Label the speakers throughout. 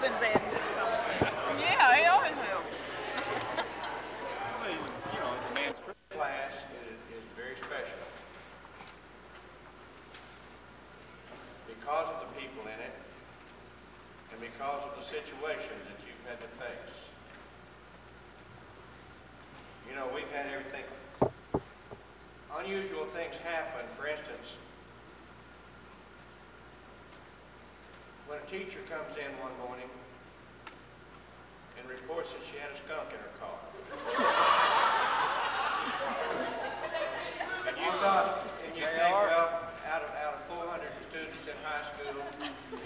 Speaker 1: Dolphin's in. Yeah, he always will.
Speaker 2: The man's class is very special because of the people in it and because of the situations that you've had to face. You know, we've had everything. Unusual things happen. For instance, when a teacher comes in one morning and reports that she had a skunk in her car. And you think, well, out of 400 students in high school,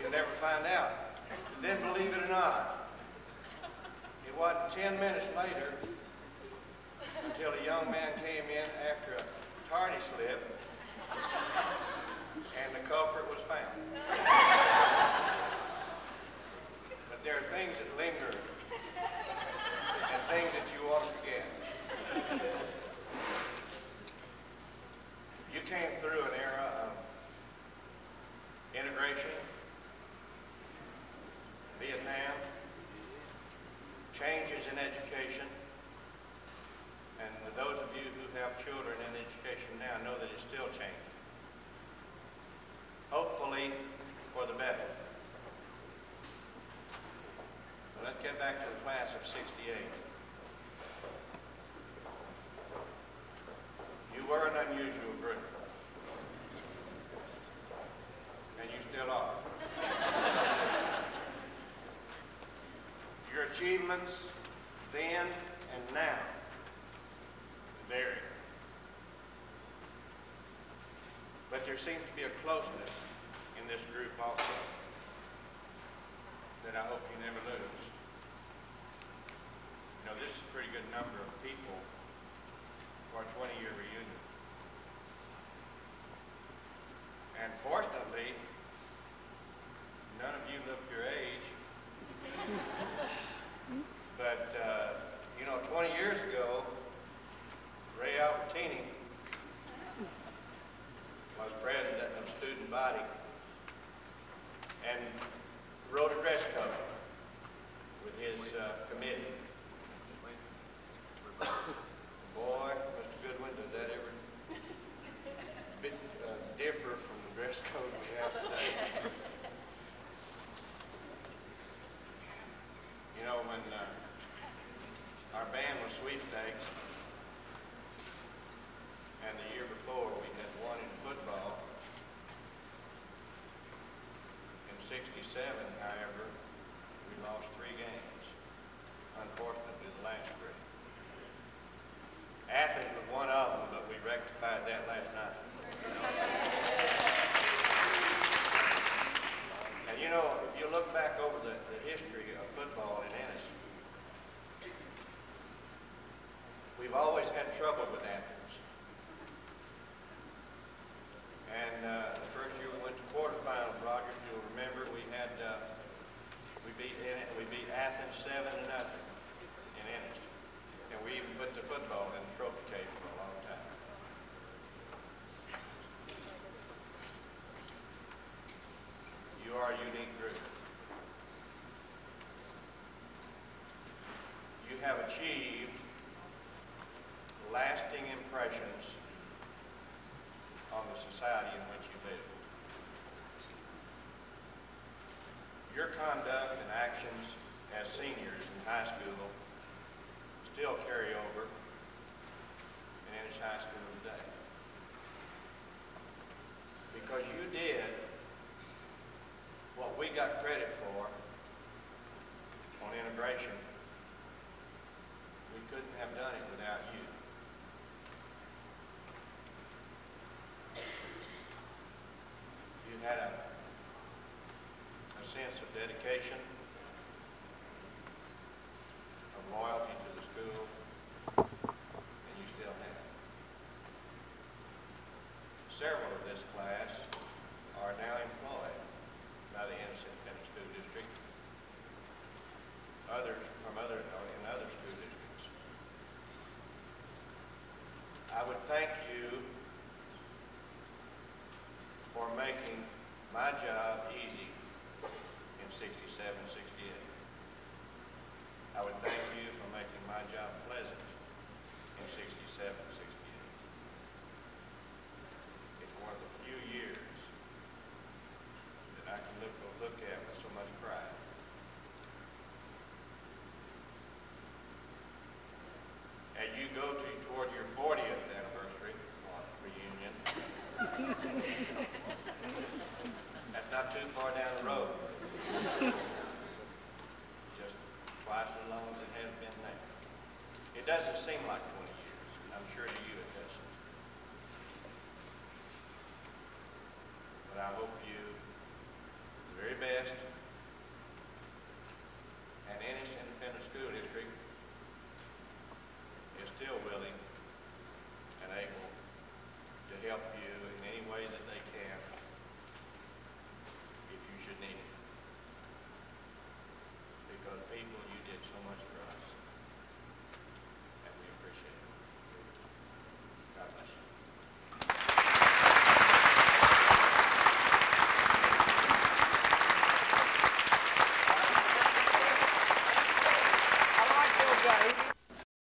Speaker 2: you'll never find out. Then believe it or not, it wasn't 10 minutes later until a young man came in after a tardy slip and the culprit was found. But there are things that linger and things that you ought to forget. You came through an era of integration, Vietnam, changes in education, and those of you who have children in education now know that it's still changing. Hopefully for the better. Well, let's get back to the class of '68. You were an unusual group. And you still are. Your achievements then and now vary. But there seems to be a closeness in this group also that I hope you never lose. You know, this is a pretty good number of people for a 20-year reunion. And fortunately, none of you look your age. But, you know, 20 years ago, Ray Albertini was president of student body and wrote a dress code with his committee. Boy, Mr. Goodwin, did that ever differ from the dress code we have today. You know, when our band was Sweepstakes, and the year before we had won in football. In '67, however, we lost 3 games. Unfortunately, the last 3. Athens was one of them, but we rectified that last night. And you know, if you look back over the history of football in Ennis, we've always had trouble with Athens. And the first year we went to quarterfinals, Rogers, you'll remember we had we beat Athens 7-0 in Ennis, and we even put the football in the trophy case for a long time. You are a unique group. You have achieved lasting impressions on the society in which you live. Your conduct and actions as seniors in high school still carry over in Ennis High School today. Because you did what we got credit for on integration. We couldn't have done it without you. You had a sense of dedication, of loyalty to the school, and you still have it. Several of this class are now employed by the Ennis School District, others in other school districts. I would thank you for making my job easy in '67, '68. I would thank you for making my job pleasant in 67, 68. It's one of the few years that I can look at with so much pride. As you go toward your 40th anniversary reunion, that's not too far down the road. Just twice as long as it has been now. It doesn't seem like 20 years. I'm sure to you it doesn't. But I hope you the very best